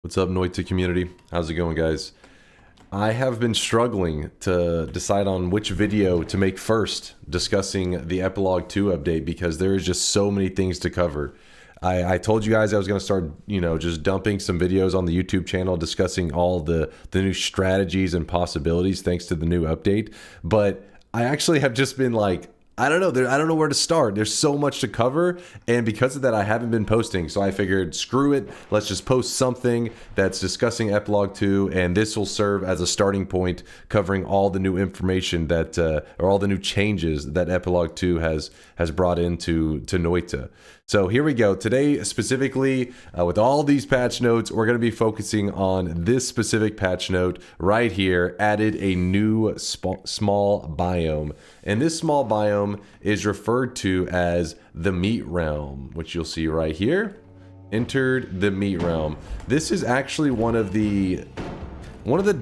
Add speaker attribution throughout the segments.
Speaker 1: What's up, Noita community? How's it going, guys? I have been struggling to decide on which video to make first discussing the Epilogue 2 update because there is just so many things to cover. I told you guys I was going to start, just dumping some videos on the YouTube channel discussing all the new strategies and possibilities thanks to the new update. But I actually have just been like, I don't know. I don't know where to start. There's so much to cover, and because of that, I haven't been posting. So I figured, screw it. Let's just post something that's discussing Epilogue 2, and this will serve as a starting point, covering all the new information that, or all the new changes that Epilogue 2 has brought into Noita. So here we go. Today, specifically, with all these patch notes, we're going to be focusing on this specific patch note right here. Added a new small biome. And this small biome is referred to as the meat realm, which you'll see right here. Entered the meat realm. This is actually one of the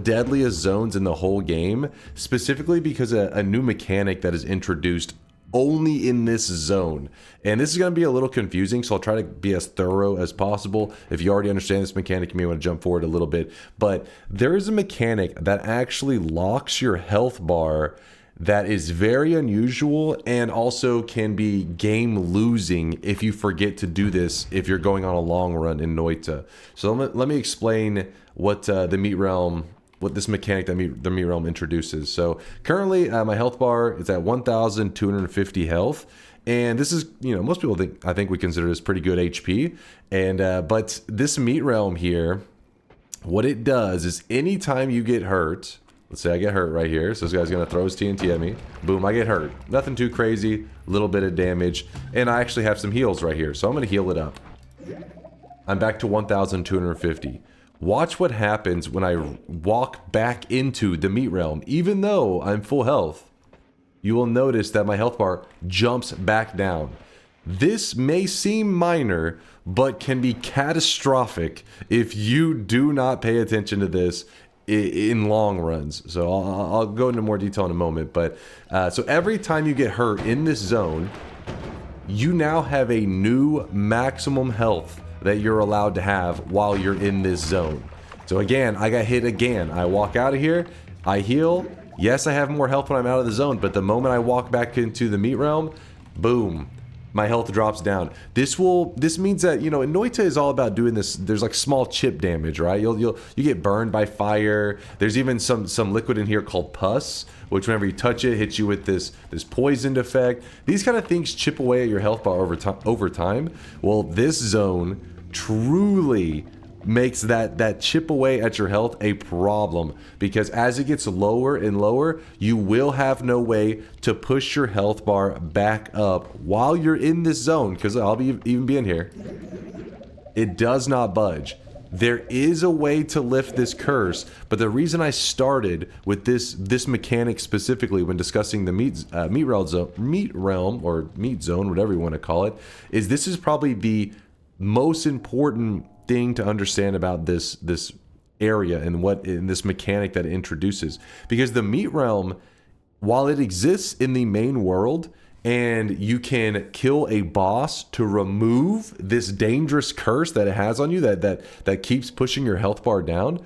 Speaker 1: deadliest zones in the whole game, specifically because a new mechanic that is introduced only in this zone. And this is going to be a little confusing, so I'll try to be as thorough as possible. If you already understand this mechanic, you may want to jump forward a little bit. But there is a mechanic that actually locks your health bar that is very unusual and also can be game losing if you forget to do this if you're going on a long run in Noita. So let me explain what the meat realm, what this mechanic that the meat realm introduces. So currently my health bar is at 1,250 health, and this is, most people I think we consider this pretty good HP. And but this meat realm here, what it does is anytime you get hurt, let's say I get hurt right here, so this guy's gonna throw his TNT at me, boom, I get hurt. Nothing too crazy, little bit of damage, and I actually have some heals right here, so I'm gonna heal it up. I'm back to 1,250. Watch what happens when I walk back into the meat realm. Even though I'm full health, you will notice that my health bar jumps back down. This may seem minor, but can be catastrophic if you do not pay attention to this in long runs. So I'll go into more detail in a moment. But so every time you get hurt in this zone, you now have a new maximum health that you're allowed to have while you're in this zone. So again, I got hit again. I walk out of here, I heal. Yes, I have more health when I'm out of the zone, but the moment I walk back into the meat realm, boom, my health drops down. This means that, Noita is all about doing this. There's like small chip damage, right? You get burned by fire. There's even some liquid in here called pus, which whenever you touch it, hits you with this poisoned effect. These kind of things chip away at your health bar over time. Well, this zone truly makes that chip away at your health a problem, because as it gets lower and lower, you will have no way to push your health bar back up while you're in this zone, because I'll even be in here. It does not budge. There is a way to lift this curse, but the reason I started with this mechanic specifically when discussing the meat realm or meat zone, whatever you want to call it, is this is probably the most important thing to understand about this area and what in this mechanic that it introduces. Because the meat realm, while it exists in the main world and you can kill a boss to remove this dangerous curse that it has on you that keeps pushing your health bar down,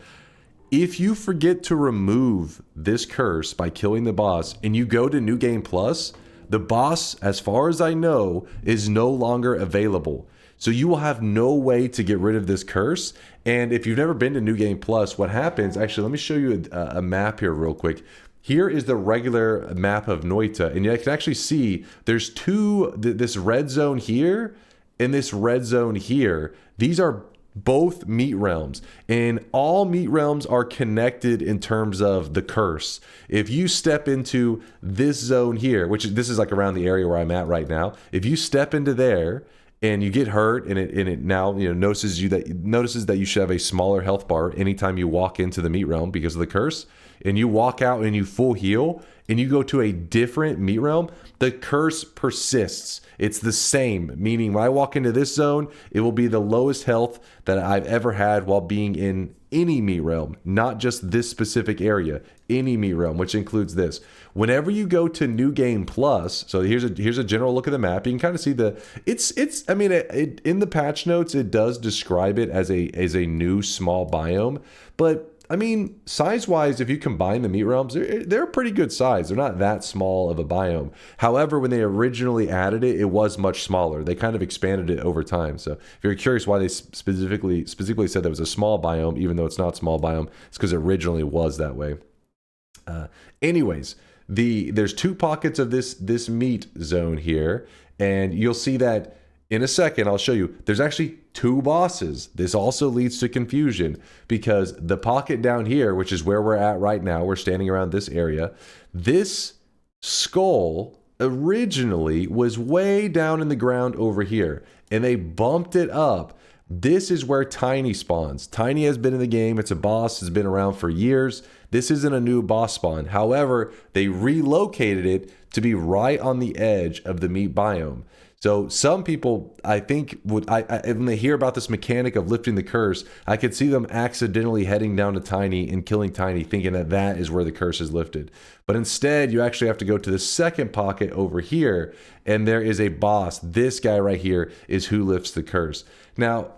Speaker 1: if you forget to remove this curse by killing the boss and you go to New Game Plus, the boss, as far as I know, is no longer available. So you will have no way to get rid of this curse. And if you've never been to New Game Plus, what happens, actually, let me show you a map here real quick. Here is the regular map of Noita, and you can actually see there's this red zone here and this red zone here. These are both meat realms, and all meat realms are connected in terms of the curse. If you step into this zone here, this is like around the area where I'm at right now, if you step into there, and you get hurt, and it now notices that you should have a smaller health bar anytime you walk into the meat realm because of the curse, and you walk out and you full heal, and you go to a different meat realm, the curse persists. It's the same, meaning when I walk into this zone, it will be the lowest health that I've ever had while being in any meat realm, not just this specific area, any meat realm, which includes this. Whenever you go to New Game Plus, so here's a general look at the map. You can kind of see I mean, in the patch notes, it does describe it as a new small biome, but I mean, size-wise, if you combine the meat realms, they're a pretty good size. They're not that small of a biome. However, when they originally added it, it was much smaller. They kind of expanded it over time. So if you're curious why they specifically said that was a small biome, even though it's not small biome, it's because it originally was that way. Anyways, there's 2 pockets of this meat zone here, and you'll see that in a second. I'll show you. There's actually 2 bosses. This also leads to confusion because the pocket down here, which is where we're at right now, we're standing around this area. This skull originally was way down in the ground over here, and they bumped it up. This is where Tiny spawns. Tiny has been in the game. It's a boss. It's been around for years. This isn't a new boss spawn. However, they relocated it to be right on the edge of the meat biome. So some people, I think, when they hear about this mechanic of lifting the curse, I could see them accidentally heading down to Tiny and killing Tiny, thinking that that is where the curse is lifted. But instead, you actually have to go to the second pocket over here, and there is a boss. This guy right here is who lifts the curse. Now,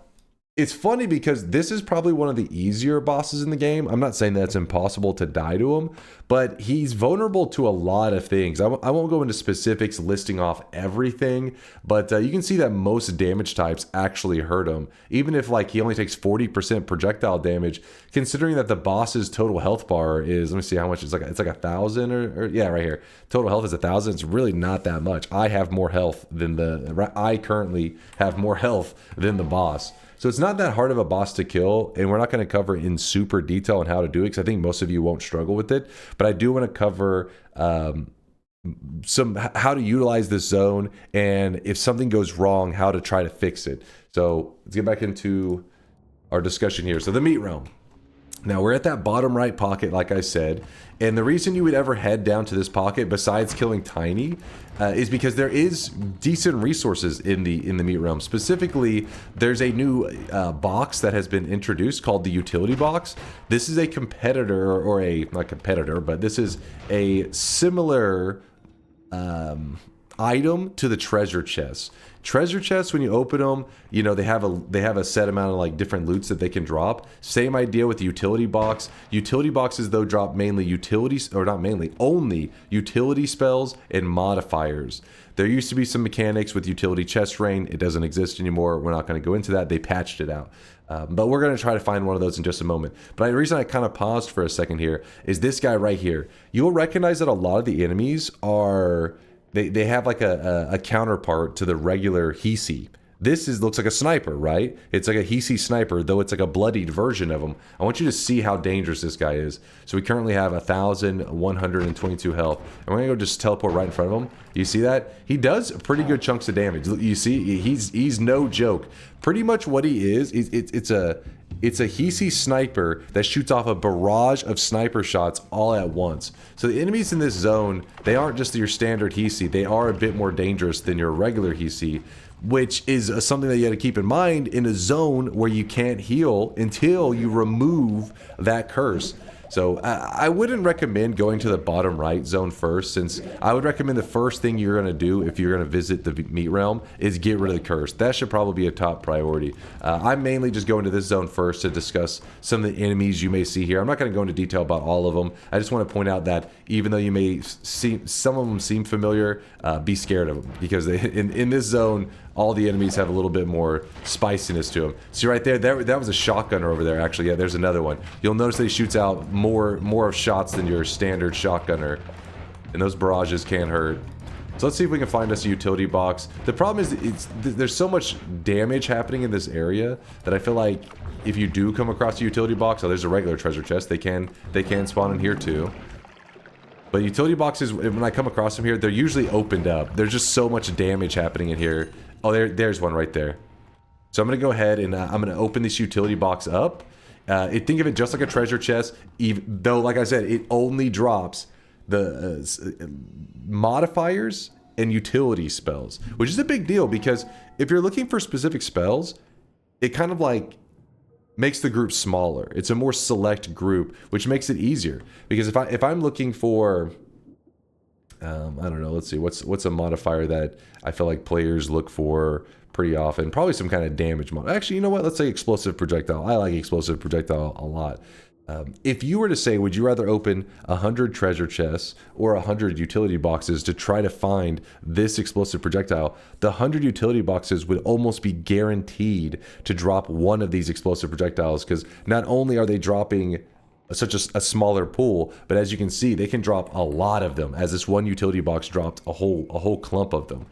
Speaker 1: it's funny because this is probably one of the easier bosses in the game. I'm not saying that it's impossible to die to him, but he's vulnerable to a lot of things. I won't go into specifics listing off everything, but you can see that most damage types actually hurt him. Even if like he only takes 40% projectile damage, considering that the boss's total health bar is, let me see how much, it's like 1,000 or yeah, right here. Total health is 1,000. It's really not that much. I have more health than I currently have more health than the boss. So it's not that hard of a boss to kill, and we're not going to cover in super detail on how to do it because I think most of you won't struggle with it. But I do want to cover how to utilize this zone, and if something goes wrong, how to try to fix it. So let's get back into our discussion here. So the meat realm. Now we're at that bottom right pocket, like I said, and the reason you would ever head down to this pocket, besides killing Tiny, is because there is decent resources in the meat realm. Specifically, there's a new box that has been introduced called the utility box. This is a competitor, or not competitor, but this is a similar item to the treasure chests. Treasure chests, when you open them, you know, they have a set amount of like different loots that they can drop. Same idea with the utility box. Utility boxes though drop mainly utilities, or not mainly, only utility spells and modifiers. There used to be some mechanics with utility chest rain. It doesn't exist anymore. We're not going to go into that. They patched it out. But we're going to try to find one of those in just a moment. But the reason I kind of paused for a second here is this guy right here. You'll recognize that a lot of the enemies are... They have like a counterpart to the regular Hisi. This looks like a sniper, right? It's like a Hisi sniper, though it's like a bloodied version of him. I want you to see how dangerous this guy is. So we currently have 1,122 health. And we're gonna go just teleport right in front of him. You see that? He does pretty good chunks of damage. You see, he's no joke. Pretty much what he is, it's a Hisi sniper that shoots off a barrage of sniper shots all at once. So the enemies in this zone, they aren't just your standard Hisi. They are a bit more dangerous than your regular Hisi, which is something that you got to keep in mind in a zone where you can't heal until you remove that curse. So I wouldn't recommend going to the bottom right zone first, since I would recommend the first thing you're going to do if you're going to visit the meat realm is get rid of the curse. That should probably be a top priority. I'm mainly just going to this zone first to discuss some of the enemies you may see here. I'm not going to go into detail about all of them. I just want to point out that even though you may see some of them seem familiar, be scared of them, because in this zone, all the enemies have a little bit more spiciness to them. See right there, that was a shotgunner over there, actually. Yeah, there's another one. You'll notice that he shoots out more of shots than your standard shotgunner, and those barrages can hurt. So let's see if we can find us a utility box. The problem is there's so much damage happening in this area that I feel like if you do come across a utility box, oh, there's a regular treasure chest. They can spawn in here too. But utility boxes, when I come across them here, they're usually opened up. There's just so much damage happening in here. Oh, there's one right there. So I'm going to go ahead and I'm going to open this utility box up. Think of it just like a treasure chest, even though, like I said, it only drops the modifiers and utility spells, which is a big deal because if you're looking for specific spells, it kind of like makes the group smaller. It's a more select group, which makes it easier. Because if I'm looking for, I don't know, let's see, what's a modifier that I feel like players look for pretty often? Probably some kind of damage mod. Actually, you know what? Let's say explosive projectile. I like explosive projectile a lot. If you were to say, would you rather open 100 treasure chests or 100 utility boxes to try to find this explosive projectile, the 100 utility boxes would almost be guaranteed to drop one of these explosive projectiles, because not only are they dropping such a smaller pool, but as you can see, they can drop a lot of them, as this one utility box dropped a whole clump of them.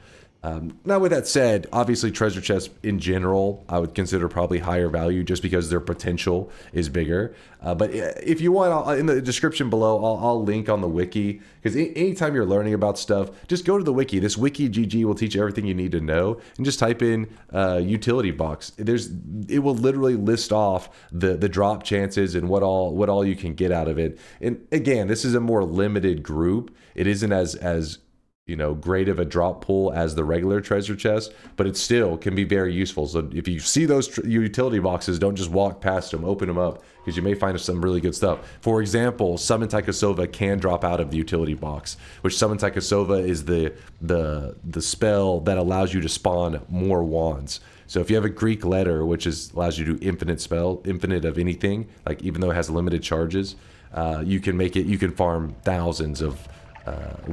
Speaker 1: Now, with that said, obviously treasure chests in general, I would consider probably higher value just because their potential is bigger. But if you want, in the description below, I'll link on the wiki, because anytime you're learning about stuff, just go to the wiki. This wiki GG will teach you everything you need to know, and just type in utility box. It will literally list off the drop chances and what all you can get out of it. And again, this is a more limited group. It isn't as you know, great of a drop pool as the regular treasure chest, but it still can be very useful. So if you see those utility boxes, don't just walk past them, open them up, because you may find some really good stuff. For example, Summon Tychosova can drop out of the utility box, which Summon Tychosova is the spell that allows you to spawn more wands. So if you have a Greek letter, which allows you to do infinite of anything, like even though it has limited charges, you can farm thousands of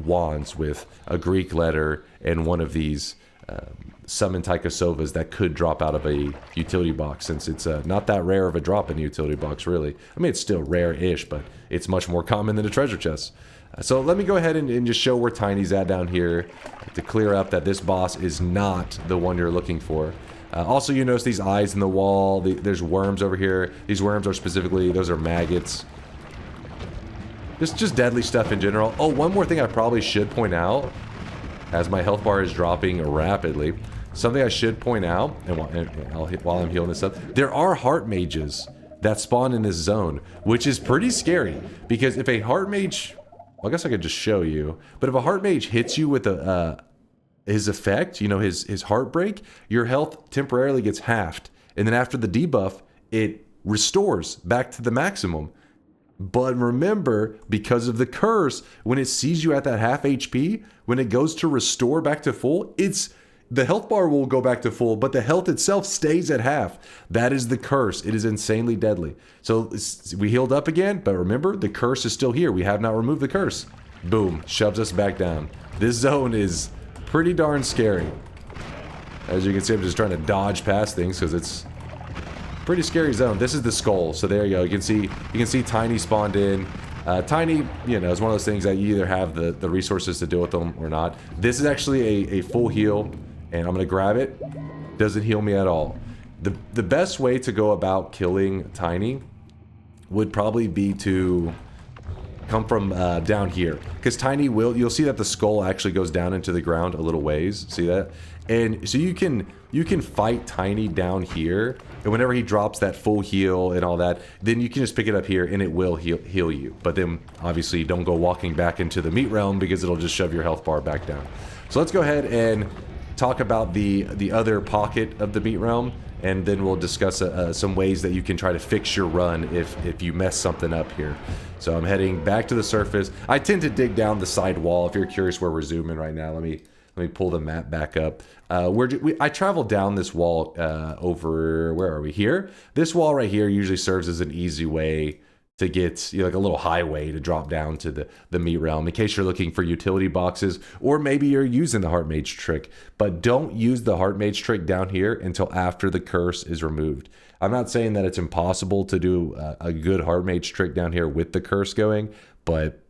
Speaker 1: wands with a Greek letter and one of these Summon Tychosovas that could drop out of a utility box, since it's not that rare of a drop in a utility box, really. I mean, it's still rare-ish, but it's much more common than a treasure chest. So let me go ahead and just show where Tiny's at down here to clear up that this boss is not the one you're looking for. Also, you notice these eyes in the wall. There's worms over here. These worms are those are maggots. Just deadly stuff in general. Oh, one more thing I probably should point out, as my health bar is dropping rapidly. Something I should point out, and while I'm healing this up, there are heart mages that spawn in this zone, which is pretty scary. Because if a heart mage, well, I guess I could just show you, but if a heart mage hits you with his effect, you know, his heartbreak, your health temporarily gets halved, and then after the debuff, it restores back to the maximum. But remember, because of the curse, when it sees you at that half HP, when it goes to restore back to full, the health bar will go back to full, but the health itself stays at half. That is the curse. It is insanely deadly. So we healed up again, but remember, the curse is still here. We have not removed the curse. Boom, shoves us back down. This zone is pretty darn scary. As you can see, I'm just trying to dodge past things because it's pretty scary zone. This is the skull, so there you go. You can see Tiny spawned in. Tiny, you know, is one of those things that you either have the resources to deal with them or not. This is actually a full heal, and I'm gonna grab it. Doesn't heal me at all. The best way to go about killing Tiny would probably be to come from down here, because Tiny you'll see that the skull actually goes down into the ground a little ways. See that? And so you can fight Tiny down here, and whenever he drops that full heal and all that, then you can just pick it up here and it will heal you. But then obviously don't go walking back into the meat realm, because it'll just shove your health bar back down. So let's go ahead and talk about the other pocket of the meat realm, and then we'll discuss some ways that you can try to fix your run if you mess something up here. So I'm heading back to the surface. I tend to dig down the side wall. If you're curious where we're zooming right now, let me pull the map back up. I traveled down this wall over, where are we, here? This wall right here usually serves as an easy way to get, you know, like a little highway to drop down to the meat realm, in case you're looking for utility boxes, or maybe you're using the heart mage trick. But don't use the heart mage trick down here until after the curse is removed. I'm not saying that it's impossible to do a good heart mage trick down here with the curse going, but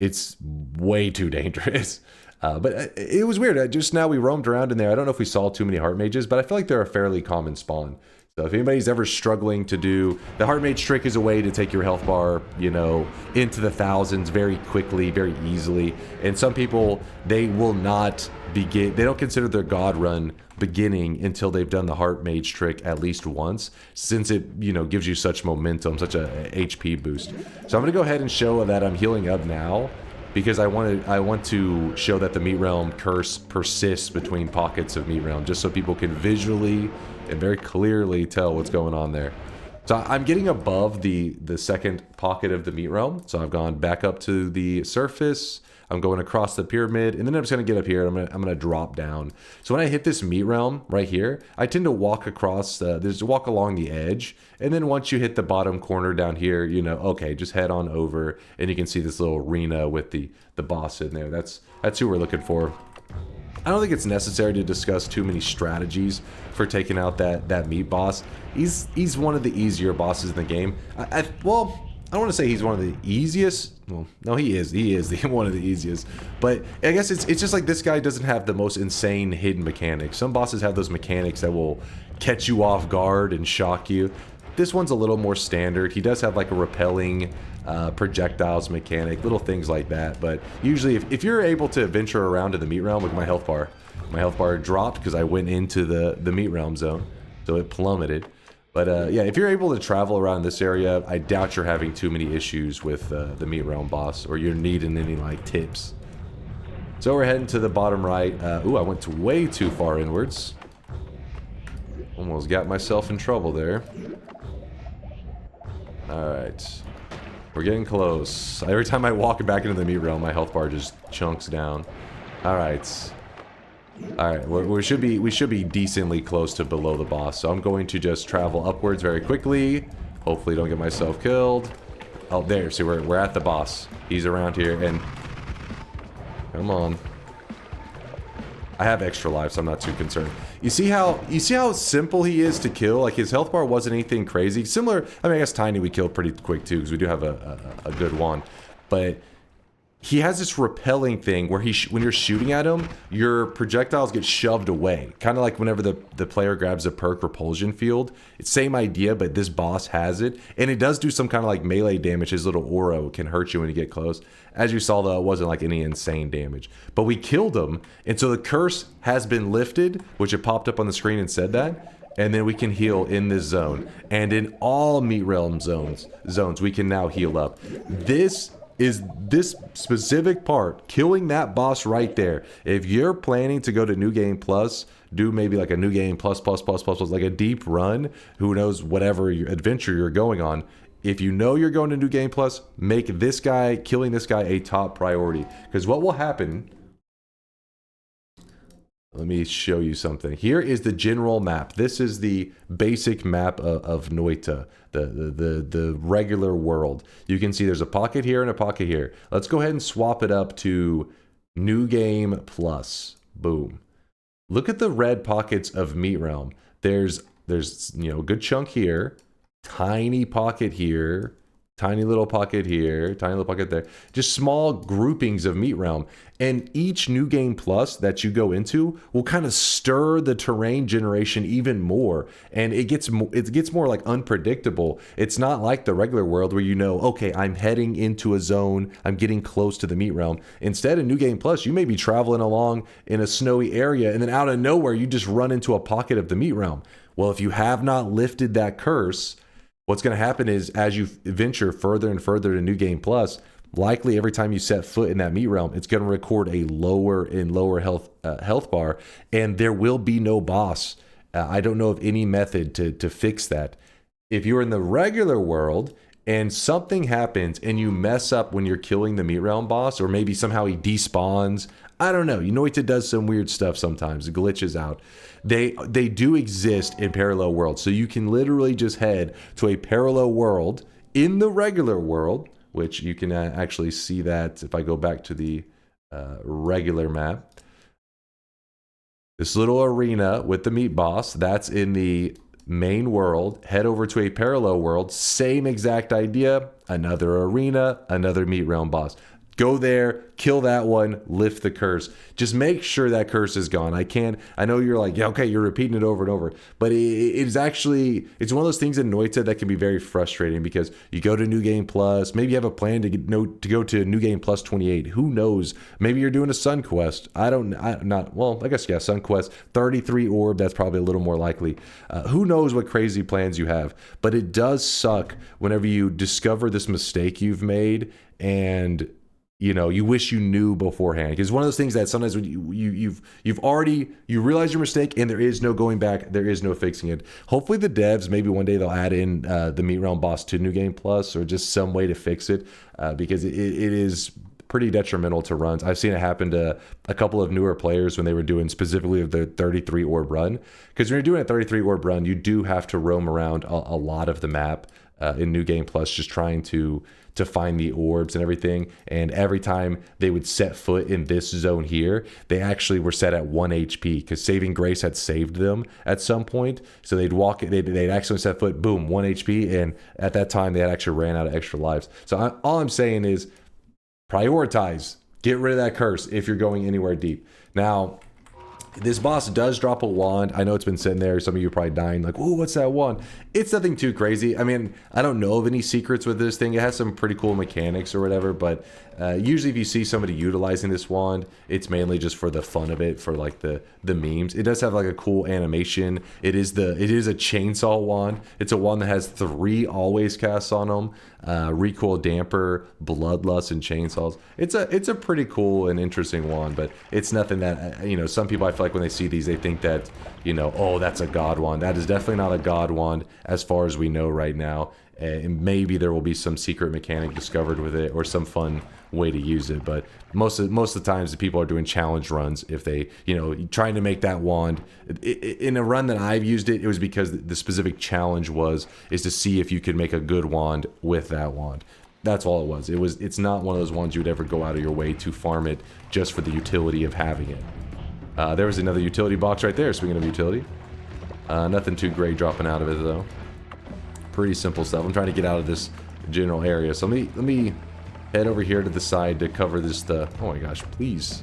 Speaker 1: it's way too dangerous. But it was weird. Just now we roamed around in there. I don't know if we saw too many heart mages, but I feel like they're a fairly common spawn. So if anybody's ever struggling to do, the heart mage trick is a way to take your health bar, you know, into the thousands very quickly, very easily. And some people, they will not begin, they don't consider their god run beginning until they've done the heart mage trick at least once, since it, you know, gives you such momentum, such a HP boost. So I'm going to go ahead and show that I'm healing up now, because I want to show that the meat realm curse persists between pockets of meat realm, just so people can visually and very clearly tell what's going on there. So I'm getting above the second pocket of the meat realm. So I've gone back up to the surface. I'm going across the pyramid, and then I'm just gonna get up here. And I'm gonna drop down. So when I hit this meat realm right here, I tend to walk across. There's walk along the edge, and then once you hit the bottom corner down here, you know, okay, just head on over, and you can see this little arena with the boss in there. That's who we're looking for. I don't think it's necessary to discuss too many strategies for taking out that meat boss. He's one of the easier bosses in the game. Well, I don't want to say he's one of the easiest. Well, no, he is one of the easiest. But I guess it's just like this guy doesn't have the most insane hidden mechanics. Some bosses have those mechanics that will catch you off guard and shock you. This one's a little more standard. He does have like a repelling projectiles mechanic, little things like that. But usually if you're able to venture around to the meat realm, with my health bar dropped because I went into the meat realm zone, so it plummeted. But yeah, if you're able to travel around this area, I doubt you're having too many issues with the meat realm boss, or you're needing any like tips. So we're heading to the bottom right. Ooh, I went way too far inwards. Almost got myself in trouble there. Alright. We're getting close. Every time I walk back into the meat realm, my health bar just chunks down. Alright. Alright, we should be decently close to below the boss. So I'm going to just travel upwards very quickly. Hopefully don't get myself killed. Oh, there. See, we're at the boss. He's around here, and... Come on. I have extra life, so I'm not too concerned. You see how simple he is to kill? Like, his health bar wasn't anything crazy. Similar, I mean, I guess Tiny we killed pretty quick too, because we do have a good one. But he has this repelling thing where when you're shooting at him, your projectiles get shoved away. Kind of like whenever the player grabs a perk repulsion field. It's same idea, but this boss has it. And it does do some kind of like melee damage. His little aura can hurt you when you get close. As you saw, though, it wasn't like any insane damage. But we killed him, and so the curse has been lifted, which it popped up on the screen and said that. And then we can heal in this zone. And in all meat realm zones, we can now heal up. This specific part, killing that boss right there. If you're planning to go to New Game Plus, do maybe like a New Game plus, like a deep run, who knows, whatever adventure you're going on. If you know you're going to New Game Plus, make this guy, killing this guy, a top priority. Because what will happen... Let me show you something. Here is the general map. This is the basic map of Noita, the regular world. You can see there's a pocket here and a pocket here. Let's go ahead and swap it up to New Game Plus. Boom. Look at the red pockets of Meat Realm. There's you know, a good chunk here, tiny pocket here, tiny little pocket here, tiny little pocket there. Just small groupings of Meat Realm. And each New Game Plus that you go into will kind of stir the terrain generation even more. And it gets more like unpredictable. It's not like the regular world where you know, okay, I'm heading into a zone, I'm getting close to the Meat Realm. Instead, in New Game Plus, you may be traveling along in a snowy area, and then out of nowhere, you just run into a pocket of the Meat Realm. Well, if you have not lifted that curse, what's going to happen is, as you venture further and further to New Game Plus, likely every time you set foot in that meat realm, it's going to record a lower health bar, and there will be no boss. I don't know of any method to fix that. If you're in the regular world and something happens and you mess up when you're killing the meat realm boss, or maybe somehow he despawns, I don't know. Noita does some weird stuff sometimes. It glitches out. They do exist in parallel worlds. So you can literally just head to a parallel world in the regular world, which you can actually see that if I go back to the regular map. This little arena with the meat boss, that's in the main world. Head over to a parallel world. Same exact idea. Another arena, another meat realm boss. Go there, kill that one, lift the curse. Just make sure that curse is gone. I know you're like, yeah, okay, you're repeating it over and over, but it's one of those things in Noita that can be very frustrating, because you go to New Game Plus, maybe you have a plan to go to New Game Plus 28. Who knows? Maybe you're doing a Sun Quest. I guess, yeah, Sun Quest, 33 orb, that's probably a little more likely. Who knows what crazy plans you have, but it does suck whenever you discover this mistake you've made, and you know, you wish you knew beforehand, because one of those things that sometimes when you realize your mistake and there is no going back, there is no fixing it. Hopefully the devs, maybe one day they'll add in the Meat Realm boss to New Game Plus, or just some way to fix it, because it is pretty detrimental to runs. I've seen it happen to a couple of newer players when they were doing specifically the 33 orb run, because when you're doing a 33 orb run, you do have to roam around a lot of the map in New Game Plus, just trying to find the orbs and everything. And every time they would set foot in this zone here, they actually were set at 1 HP, because Saving Grace had saved them at some point. So they'd walk, they'd actually set foot, boom, 1 HP, and at that time they had actually ran out of extra lives. So all I'm saying is prioritize, get rid of that curse if you're going anywhere deep. Now, this boss does drop a wand. I know it's been sitting there. Some of you are probably dying like, oh, what's that wand? It's nothing too crazy. I mean, I don't know of any secrets with this thing. It has some pretty cool mechanics or whatever, but usually if you see somebody utilizing this wand, it's mainly just for the fun of it, for like the memes. It does have like a cool animation. It is a chainsaw wand. It's a wand that has 3 always casts on them. Recoil Damper, Bloodlust, and Chainsaws. It's a pretty cool and interesting wand, but it's nothing that, you know, some people, I feel like when they see these, they think that, you know, oh, that's a god wand. That is definitely not a god wand as far as we know right now. And maybe there will be some secret mechanic discovered with it, or some fun way to use it, but most of the times the people are doing challenge runs. If they, you know, trying to make that wand in a run that I've used it, it was because the specific challenge is to see if you could make a good wand with that wand. That's all it was. It's not one of those ones you would ever go out of your way to farm it just for the utility of having it. There was another utility box right there. Speaking of utility, nothing too great dropping out of it though. Pretty simple stuff. I'm trying to get out of this general area, so let me head over here to the side to cover this stuff. Oh my gosh, please,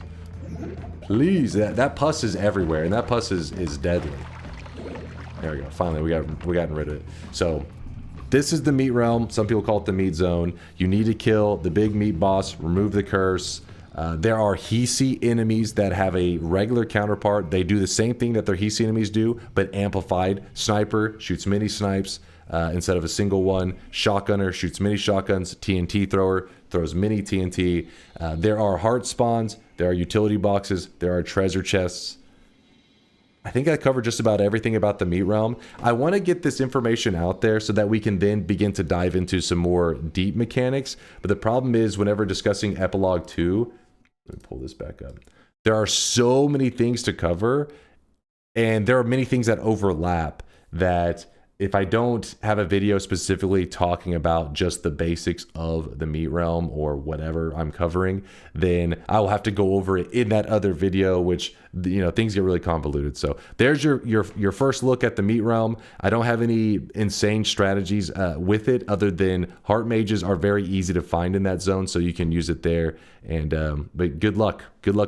Speaker 1: that pus is everywhere, and that pus is deadly. There we go. Finally, we gotten rid of it. So this is the Meat Realm. Some people call it the Meat Zone. You need to kill the big meat boss, remove the curse. There are Hisi enemies that have a regular counterpart. They do the same thing that their Hisi enemies do, but amplified. Sniper shoots mini snipes instead of a single one. Shotgunner shoots mini shotguns. TNT thrower throws mini TNT. There are heart spawns. There are utility boxes. There are treasure chests. I think I covered just about everything about the Meat Realm. I want to get this information out there so that we can then begin to dive into some more deep mechanics. But the problem is, whenever discussing Epilogue 2, let me pull this back up. There are so many things to cover, and there are many things that overlap, that if I don't have a video specifically talking about just the basics of the Meat Realm or whatever I'm covering, then I will have to go over it in that other video, which, you know, things get really convoluted. So there's your first look at the Meat Realm. I don't have any insane strategies with it, other than heart mages are very easy to find in that zone, so you can use it there. And but good luck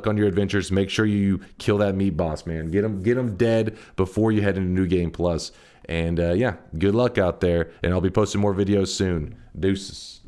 Speaker 1: on your adventures. Make sure you kill that meat boss, man. Get him dead before you head into New Game Plus. And yeah, good luck out there, and I'll be posting more videos soon. Deuces.